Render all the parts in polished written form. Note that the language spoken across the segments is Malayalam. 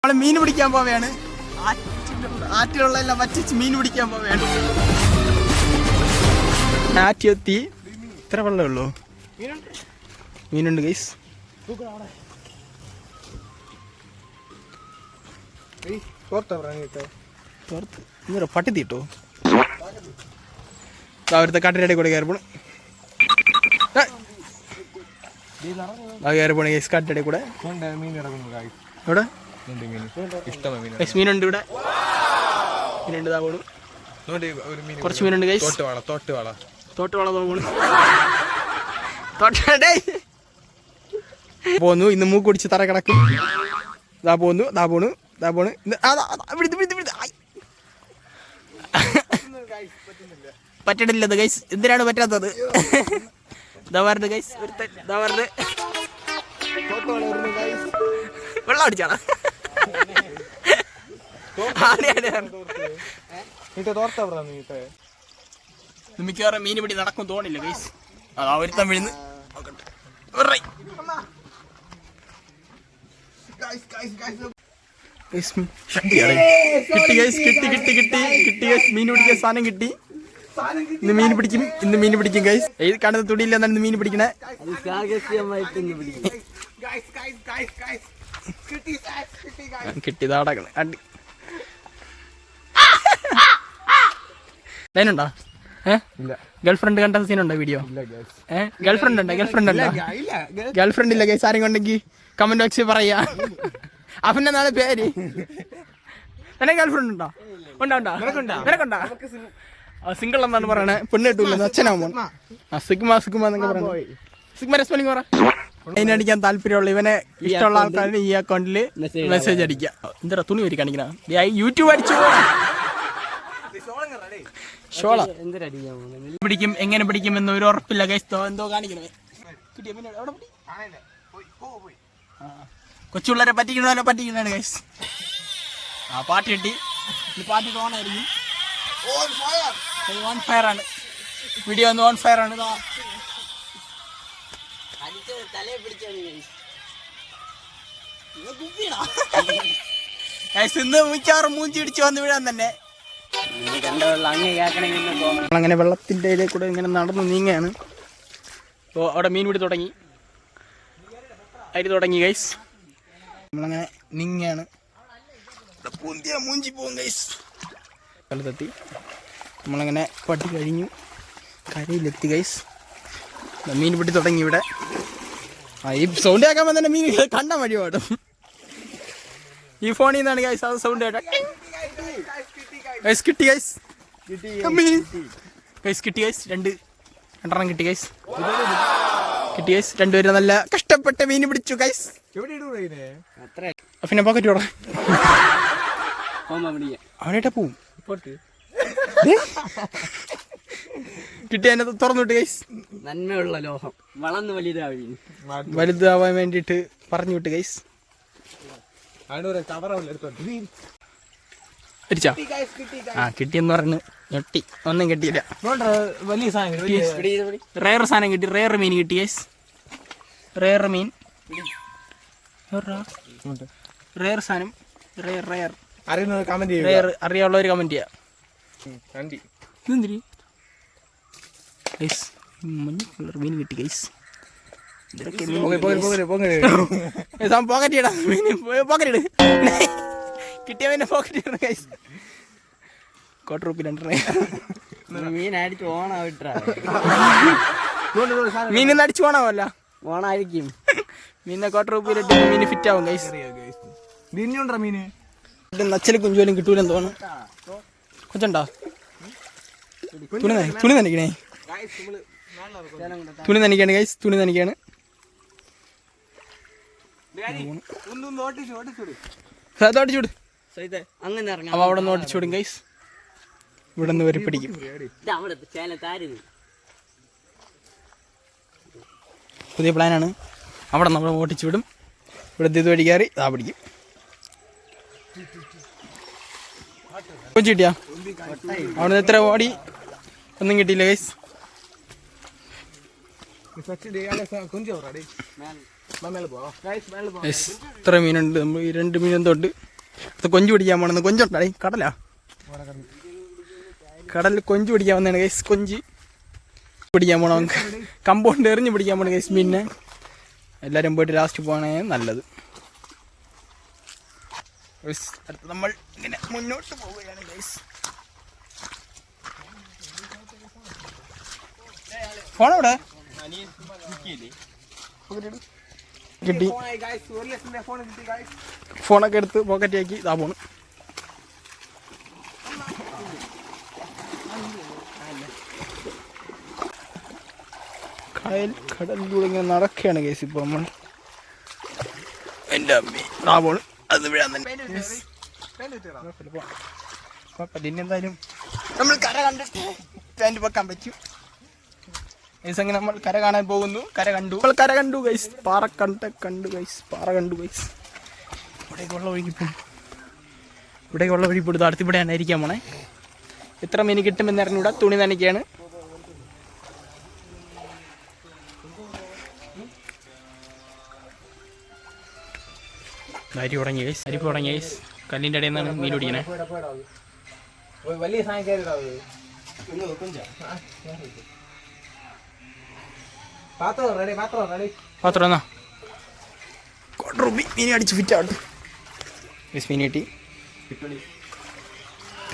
നമ്മള് മീൻ പിടിക്കാൻ പോവുകയാണ്. ആറ്റിലുള്ള എല്ലാം വറ്റിച്ച് മീൻ പിടിക്കാൻ പോവുകയാണ്. ആറ്റിയെത്തി. ഇത്ര വെള്ളമേ ഉള്ളൂ. മീനുണ്ട് ഗൈസ്. പട്ടി തീട്ടോ അവരുടെ കാട്ടിൻ്റെ കൂടെ കയറി പോണു. കയറി പോണ ഗൈസ് കാട്ടിൻ്റെ കൂടെ. എവിടെ മീനുണ്ട് ഇവിടെ. മീനുണ്ട് ഇതാ പോണു. കുറച്ച് മീനുണ്ട് ഗൈസ്. തോട്ടുവാള പോണു. പോന്നു. ഇന്ന് മൂക്ക് കുടിച്ച് തറ കിടക്കും. ഇതാ പോന്നു. ഇതാ പോണു. ഇതാ പോണ്. പറ്റണില്ലത് ഗൈസ്. എന്തിനാണ് പറ്റാത്തത്? ഇതാ വരുന്നത് ഗൈസ്. ഇതാ വരുന്നത്. വെള്ളം അടിച്ചാണ്. മിക്കവാറും മീൻ പിടി നടക്കും തോന്നില്ല ഗൈസ്. അതാ ഒരുത്തം വീഴുന്നു. മീൻ പിടിക്കാൻ സാധനം കിട്ടി. ഇന്ന് മീൻ പിടിക്കും ഗൈസ്. ഈ കാണുന്ന തുടിയില്ല എന്നാണ് മീൻ പിടിക്കണേ. കിട്ടിയതാടകള് അടി ലൈനുണ്ടോ? ഗേൾഫ്രണ്ട് കണ്ട സീനുണ്ടോ വീഡിയോ? ഗേൾഫ്രണ്ട് ഉണ്ടോ? ഗേൾഫ്രണ്ട് ഇല്ല ഗൈസ്. ആരെങ്കിലും ഉണ്ടെങ്കിൽ കമന്റ് ബോക്സിൽ പറയാ. അവന്റെ നാളെ പേര് എന്നെ ഗേൾഫ്രണ്ട് ഉണ്ടോ? നിനക്കുണ്ടോ? സിംഗിൾ എന്നാണ് പറയണേ. പെണ്ണ് കിട്ടൂല അച്ഛനാവുമ്പോ. സിഗ്മ എന്നൊക്കെ പറയുന്നത്. സിഗ്മ റെസ്പോണ്ടിങ് പറ. അതിനടിക്കാൻ താല്പര്യമുള്ള ഇവനെ ഇഷ്ടമുള്ള ആൾക്കാർ ഈ അക്കൗണ്ടില് മെസ്സേജ് അടിക്കുക. എന്താ തുണി വരി കാണിക്കണ? യൂട്യൂബ് അടിച്ചു പിടിക്കും. എങ്ങനെ പിടിക്കും എന്ന് ഒരു ഉറപ്പില്ല ഗൈസ്. എന്തോ കാണിക്കണേ. കൊച്ചുള്ളവരെ പറ്റിക്കണ ഗൈസ്. പാട്ട് കിട്ടി. പാട്ട് ഓണായിരിക്കും. ഓൺ ഫയർ ആണ് വീഡിയോ. ഒന്ന് ഓൺ ഫയർ ആണ്. ഇന്ന് മിക്കവാറും മൂഞ്ചി ഇടിച്ചു വന്ന് വീഴാൻ തന്നെ. അങ്ങനെ വെള്ളത്തിൻ്റെ കൂടെ ഇങ്ങനെ നടന്ന് നീങ്ങയാണ്. അപ്പോൾ അവിടെ മീൻ പിടി തുടങ്ങി. അരി തുടങ്ങി ഗൈസ്. നമ്മളങ്ങനെ നീങ്ങയാണ്. മൂഞ്ചി പോകും ഗൈസ്. വെള്ളത്തെത്തി. നമ്മളങ്ങനെ പട്ടി കഴിഞ്ഞു. കരയിലെത്തി ഗൈസ്. മീൻ പിടി തുടങ്ങി ഇവിടെ. ഈ സൗണ്ട് കേൾക്കുമ്പോൾ തന്നെ മീൻ കണ്ട മടി പാടും. ഈ ഫോണിൽ നിന്നാണ് ഗൈസ് അത് സൗണ്ട് കേട്ടാ. കിട്ടി ഗൈസ്. കിട്ടി ഗൈസ്. രണ്ടെണ്ണം കിട്ടി ഗൈസ്. രണ്ടുപേരും നല്ല കഷ്ടപ്പെട്ട് മീൻ പിടിച്ചു ഗൈസ്. പിന്നെ പോക്കറ്റ് വിടാം. അവനായിട്ടാ പോവും. കിട്ടി അതിനെ തുറന്നുവിട്ട് ഗൈസ്. നന്മയുള്ള ലോഹം വളർന്ന് വലുതാവാൻ വേണ്ടിട്ട് പറഞ്ഞു വിട്ട് ഗൈസ്. കിട്ടിയെന്ന് പറഞ്ഞു ഞെട്ടി. ഒന്നും കിട്ടിയില്ല. വലിയ സാധനം റെയർ സാധനം കിട്ടി. റെയർ മീൻ കിട്ടി ഗൈസ്. റെയർ മീൻ. റെയർ സാധനം. റെയർ അറിയാവുള്ളവർ കമന്റ് ചെയ്യാം. മഞ്ഞ കളർ മീൻ കിട്ടി ഗൈസ്. പോക്കറ്റ് ഇടാ. പോക്കറ്റ് ഇട്. കിട്ടിയ പിന്നെ പോക്കറ്റ് ഇടണം ഗൈസ്. ₹2 മീൻ അടിച്ച് ഓണാവിട്ടാ. മീനൊന്നും അടിച്ചു ഓണാവല്ല. ഓണായിരിക്കും. മീനെ ₹2 മീൻ ഫിറ്റ് ആവും ഗൈസ്. മീന് നച്ചല് കുഞ്ചോലും കിട്ടൂലെന്ന് തോന്നുന്നു. കൊച്ചുണ്ടോ? തുണി നനയ്ക്കണേ. തുണി നനയ്ക്കാണ് ഗൈസ്. തുണി നനയ്ക്കാണ്. അവ അവിടെ നിന്ന് ഓടിച്ചുവിടും ഗൈസ്. ഇവിടെ നിന്ന് വരെ പിടിക്കും. പുതിയ പ്ലാനാണ്. അവിടെ നമ്മൾ ഓടിച്ചു വിടും. ഇവിടെ ഇത് വഴി കയറി ആ പിടിക്കും. കൊഞ്ച് കിട്ടിയാ? അവിടെ നിന്ന് എത്ര ഓടി ഒന്നും കിട്ടിയില്ല ഗൈസ്. ഇത്ര മീനുണ്ട്. നമ്മൾ ഈ 2 മീൻ എന്തുണ്ട് അത് കൊഞ്ച് പിടിക്കാൻ പോണെന്ന്. കൊഞ്ചുണ്ടാടേ കടലാ, കടലിൽ കൊഞ്ച് പിടിക്കാൻ വന്നതാണ് ഗൈസ്. കൊഞ്ച് പിടിക്കാൻ പോണം നമുക്ക്. കമ്പൗണ്ട് എറിഞ്ഞ് പിടിക്കാൻ പോണം ഗൈസ്. പിന്നെ എല്ലാവരും പോയിട്ട് ലാസ്റ്റ് പോകണേ നല്ലത്. അടുത്ത് നമ്മൾ ഇങ്ങനെ മുന്നോട്ട് പോവുകയാണ് ഗൈസ്. ഫോണെവിടെ കിട്ടി? ഫോണൊക്കെ എടുത്ത് പോക്കറ്റാക്കി ഇതാ പോണ്. കടലിലൂടെ ഇങ്ങനെ നടക്കുകയാണ് കേസ്. ഇപ്പൊ നമ്മൾ എൻ്റെ അമ്മ ഇതാ പോണ്. അത് വിടാൻ തന്നെ എന്തായാലും നമ്മൾ കര കണ്ടിട്ട് പാൻറ് വെക്കാൻ പറ്റും. അങ്ങനെ നമ്മൾ കര കാണാൻ പോകുന്നു. കര കണ്ടു, നമ്മൾ കര കണ്ടു ഗൈസ്. പാറ കണ്ടു ഗൈസ്, പാറ കണ്ടു ഗൈസ്. ഇവിടേക്ക് വെള്ളം ഒഴുകിപ്പോകും, ഇവിടേക്ക് വെള്ളം ഒഴുകിപ്പോടും. അടുത്ത് ഇവിടെയാണ് ഇരിക്കാൻ പോണേ. എത്ര മീൻ കിട്ടുമെന്ന് അറിഞ്ഞൂടാ. തുണി നനയ്ക്കാണ്. അരി തുടങ്ങി ഗൈസ്, അരിപ്പ് തുടങ്ങി ഗൈസ്. കല്ലിൻ്റെ ഇടയിൽ നിന്നാണ് മീൻ പിടിക്കണേ. പാത്രം എന്നാ മീൻ അടിച്ച് ഫിറ്റ് ആവട്ടെ. മീൻ കിട്ടി,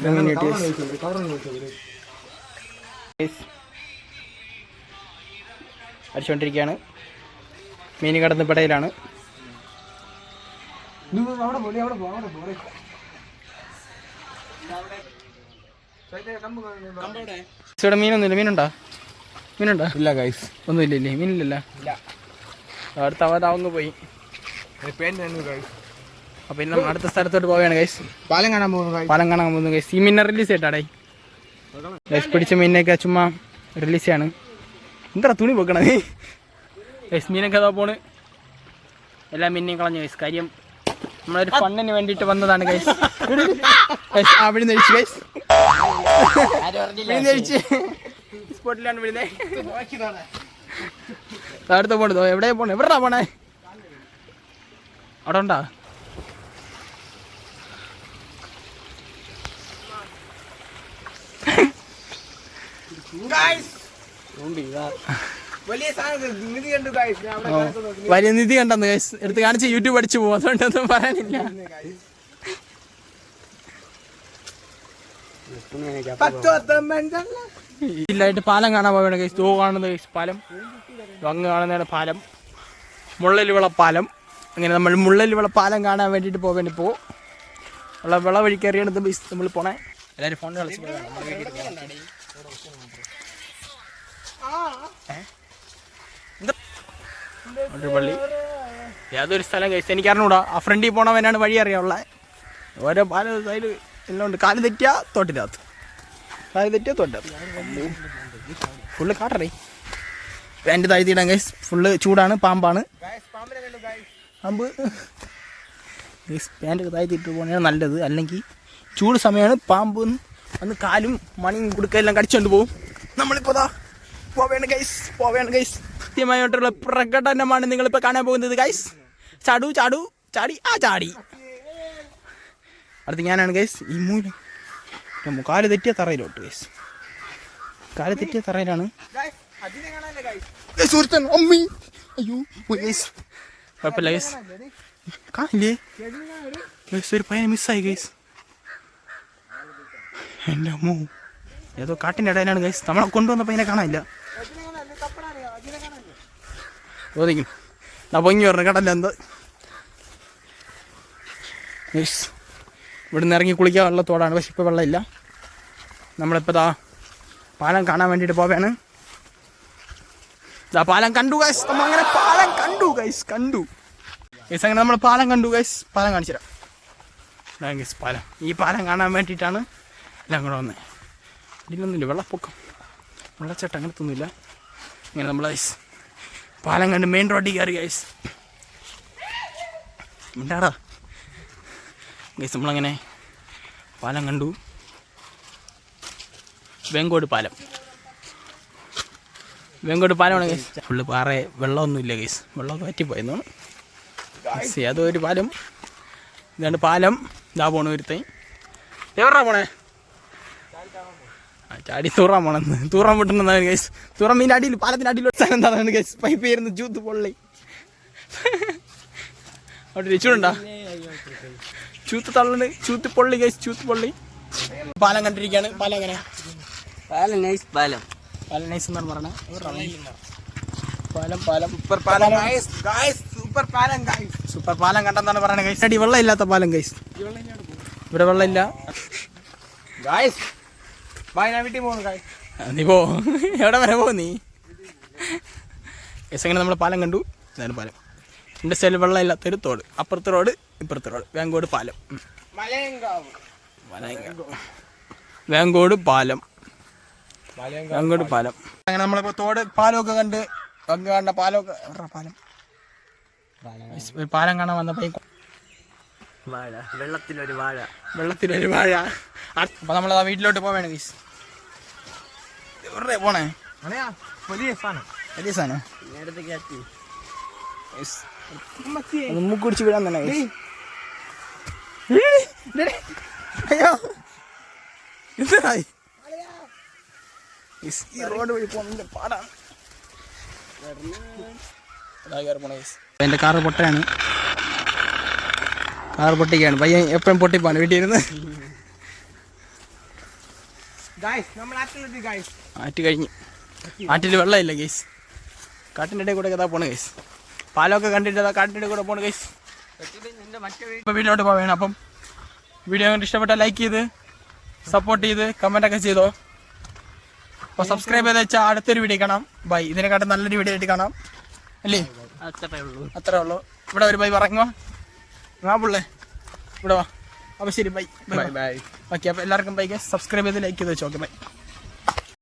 മീൻ കിട്ടി. അടിച്ചുകൊണ്ടിരിക്കുകയാണ്. മീൻ കിടന്ന് പിടയിലാണ്. ഇവിടെ മീനൊന്നുമില്ല. മീനുണ്ടോ? മീനുണ്ടോ? ഇല്ല ഗൈസ്, ഒന്നുമില്ലേ? മീനില്ലല്ലോ. അടുത്ത അവതാവങ്ങ് പോയി. അപ്പൊ ഇന്ന് അടുത്ത സ്ഥലത്തോട്ട് പോവുകയാണ് ഗൈസ്. പാലം കാണാൻ പോകുന്നു ഗൈസ്. ഈ മീനെ റിലീസ് ചെയ്യട്ടാടേ ഗൈസ്. പിടിച്ച മീനൊക്കെ ചുമ്മാ റിലീസ് ചെയ്യാണ്. എന്താ തുണി വെക്കണത് ഗൈസ്? മീനൊക്കെ അതാ പോണ്. എല്ലാ മീനെയും കളഞ്ഞു ഗൈസ്. കാര്യം നമ്മളൊരു ഫണ്ണിന് വേണ്ടിയിട്ട് വന്നതാണ് ഗൈസ്. അവിടെ നിന്ന് കഴിച്ചു ഗൈസ്, കഴിച്ച് സ്പോട്ടിലാണ് വിടുന്നത്. അടുത്ത പോണതോ? എവിടെയാ പോണേ? എവിടെയാ പോണേ? അവിടെ ഉണ്ടാ? വലിയ നിധി കണ്ടെന്ന് ഗൈസ്. എടുത്ത് കാണിച്ച് യൂട്യൂബ് അടിച്ചു പോകും. അതുകൊണ്ടൊന്നും പറയാനില്ല. ഇല്ലായിട്ട് പാലം കാണാൻ പോവുകയാണ് ഗൈസ്. ദോ കാണുന്ന ഗൈസ് പാലം, അങ്ങ് കാണുന്നതാണ് പാലം, മുള്ളലിവിള പാലം. അങ്ങനെ നമ്മൾ മുള്ളലിവിള പാലം കാണാൻ വേണ്ടിയിട്ട് പോവേണ്ടി ഇപ്പോൾ ഉള്ള വിള വഴി കയറിയാണ് ഗൈസ് നമ്മൾ പോണേ. എല്ലാവരും ഫോണിൽ കളിച്ച് പള്ളി യാതൊരു സ്ഥലം കഴിച്ച് എനിക്ക് അറിഞ്ഞൂടാ. ആ ഫ്രണ്ടിൽ പോണവനാണ് വഴി അറിയാനുള്ളത്. ഓരോ പാല സൈഡ് എല്ലാം ഉണ്ട്. കാല് തെറ്റിയാ തോട്ടിനകത്ത്, കാല് തെറ്റിയാ തോട്ടിനകത്ത്. ഫുള്ള് കാട്ടറേ. പാൻറ് താഴ്ത്തിയിടാൻ ഗൈസ്. ഫുള്ള് ചൂടാണ്, പാമ്പാണ്. പാമ്പ് പാൻറ് താഴ്ത്തിയിട്ട് പോകണതാണ് നല്ലത്. അല്ലെങ്കിൽ ചൂട് സമയമാണ്. പാമ്പ് വന്ന് കാലും മണിയും കുടുക്കെല്ലാം കടിച്ചുകൊണ്ട് പോകും. നമ്മളിപ്പോൾ പോവേണ് ഗൈസ്. കൃത്യമായിട്ടുള്ള പ്രകടനമാണ് നിങ്ങളിപ്പോൾ കാണാൻ പോകുന്നത് ഗൈസ്. ചാടു ചാടു ചാടി ചാടി. അടുത്ത് ഞാനാണ് ഗൈസ്. ഈ മൂല കാല് തെറ്റിയ തറയിലോട്ട് ഗൈസ്. കാല് തെറ്റിയ തറയിലാണ്. അമ്മി അയ്യോ ഗൈസ്, കുഴപ്പമില്ല ഗൈസ്. കാണില്ലേ ഗൈസ്? ഒരു പയ്യനെ മിസ്സായി ഗൈസ്. എൻ്റെ അമ്മോ, ഏതോ കാട്ടിൻ്റെ ഇടയിലാണ് ഗൈസ്. നമ്മളെ കൊണ്ടുവന്ന പയ്യനെ കാണാനില്ല. ചോദിക്കും ഞാൻ പൊങ്ങി പറഞ്ഞു കടല്ല എന്താ ഗൈസ്. ഇവിടുന്ന് ഇറങ്ങി കുളിക്കാനുള്ള തോടാണ്, പക്ഷെ ഇപ്പോൾ വെള്ളമില്ല. നമ്മളിപ്പോൾ പാലം കാണാൻ വേണ്ടിയിട്ട് പോവുകയാണ്. പാലം കണ്ടു ഗൈസ്. നമ്മളങ്ങനെ പാലം കണ്ടു ഗൈസ്. അങ്ങനെ നമ്മൾ പാലം കണ്ടു ഗൈസ്. പാലം കാണിച്ചു തരാം ഗൈസ്. പാലം, ഈ പാലം കാണാൻ വേണ്ടിയിട്ടാണ് എല്ലാം കൂടെ വന്നത്. ഇതിലൊന്നുമില്ല വെള്ളപ്പൊക്കം, വെള്ളച്ചാട്ടം അങ്ങനത്തൊന്നുമില്ല. ഇങ്ങനെ നമ്മൾ ഗൈസ് പാലം കണ്ട് മെയിൻ റോഡിൽ കയറി ഗൈസ്. ഉണ്ടാടാ ഗൈസ്. നമ്മളങ്ങനെ പാലം കണ്ടു. വേങ്കോട് പാലമാണ് ഗൈസ്. ഫുള്ള് പാറ, വെള്ളമൊന്നുമില്ല ഗൈസ്. വെള്ളമൊക്കെ പറ്റിപ്പോയെന്നാണ് ഗൈസ്. അതൊരു പാലം. ഇതാണ് പാലം. ഇതാ പോണു ഒരുത്തൻ. എവിടാ പോണേ? ചാടി തൂറാൻ പോണെന്ന്. തൂറാൻ വിട്ടുന്നതാണ് ഗൈസ്. തൂറാൻ മീൻ്റെ അടിയിൽ പാലത്തിൻ്റെ അടിയിൽ സ്ഥലം എന്താണ് ഗൈസ്? പൈപ്പ് ചെയ്യുന്ന ചൂത്ത് പൊള്ളി. അവിടെ രച്ചുണ്ടാ? ചൂത്ത് തള്ളണ്ട്. ചൂത്ത് പൊള്ളി ഗൈസ്. ചൂത്ത് പൊള്ളി. പാലം കണ്ടിരിക്കുകയാണ്. പാലം എങ്ങനെ? പാലം നൈസ് പാലം. പാലം നൈസ് എന്നാണ് പറയണത്. പാലം പാലം സൂപ്പർ പാലം ഗൈസ്. സൂപ്പർ പാലം ഗൈസ്. സൂപ്പർ പാലം കണ്ടെന്നാണ് പറയണത് ഗൈസ്. അടി വെള്ളം ഇല്ലാത്ത പാലം ഗൈസ്. ഇവിടെ വെള്ളമില്ല ഗൈസ്. ബൈ, ഞാൻ വീട്ടിൽ പോകുന്നു ഗൈസ്. നീ പോ. എവിടെ വരെ പോ നീ? ഗൈസ് അങ്ങനെ നമ്മൾ പാലം കണ്ടു. ഇതാണ് പാലം. എൻ്റെ സൈഡിൽ വെള്ളം ഇല്ലാത്തൊരു തോട്. അപ്പുറത്തെ റോഡ്, ഇപ്പുറത്തെ റോഡ്. വേങ്കോട് പാലം. മലയങ്കാവ്. വേങ്കോട് പാലം. വേങ്കോട് പാലം. അങ്ങനെ നമ്മളിപ്പോൾ തോട് പാലമൊക്കെ കണ്ട് കണ്ട പാലമൊക്കെ പാലം പാലം കാണാൻ വന്നപ്പോൾ വാഴ, വെള്ളത്തിലൊരു വാഴ. വെള്ളത്തിലൊരു വാഴ. അപ്പോൾ നമ്മൾ ആ വീട്ടിലോട്ട് പോവേണം ഗൈസ്. എവിടെ പോണേ? വലിയ സാധനം. വലിയ സാധനം. നേരത്തെ കയറ്റി മൂക്ക് കുടിച്ച് വീഴാൻ തന്നെ ഗൈസ്. അയ്യോ എന്തായി? ഈ റോഡ് വഴി പോകുന്നതിൻ്റെ പാടാണ്. എൻ്റെ കാറ് പൊട്ടയാണ്. കാറ് പൊട്ടിക്കുകയാണ്. പയ്യൻ എപ്പോഴും പൊട്ടിപ്പോണ് വീട്ടിൽ ഇരുന്ന്. ആറ്റ് കഴിഞ്ഞു. ആറ്റിൽ വെള്ളമില്ല ഗൈസ്. കാട്ടിൻ്റെ ഇടയിൽ കൂടെ കഥാ പോണ് ഗൈസ്. പാലമൊക്കെ കണ്ടിട്ട് അതാ കാട്ടിൻ്റെ ഇടയിൽ കൂടെ പോണ് ഗൈസ്. ഇപ്പോൾ വീട്ടിലോട്ട് പോവുകയാണ്. അപ്പം വീഡിയോ കണ്ട് ഇഷ്ടപ്പെട്ടാൽ ലൈക്ക് ചെയ്ത് സപ്പോർട്ട് ചെയ്ത് കമൻറ്റൊക്കെ ചെയ്തോ. അപ്പോൾ സബ്സ്ക്രൈബ് ചെയ്ത് വെച്ചാൽ അടുത്തൊരു വീഡിയോ കാണാം. ബൈ. ഇതിനെക്കാട്ടും നല്ലൊരു വീഡിയോ ആയിട്ട് കാണാം അല്ലേ? അത്രേ ഉള്ളൂ. ഇവിടെ ഒരു ബൈ പറഞ്ഞോ. ആ പിള്ളേ ഇവിടെ വാ. അപ്പോൾ ശരി ബൈ ബൈ ബൈ. ഓക്കെ അപ്പോൾ എല്ലാവർക്കും ബൈ. സബ്സ്ക്രൈബ് ചെയ്ത് ലൈക്ക് ചെയ്ത് വെച്ചോ. Okay bye.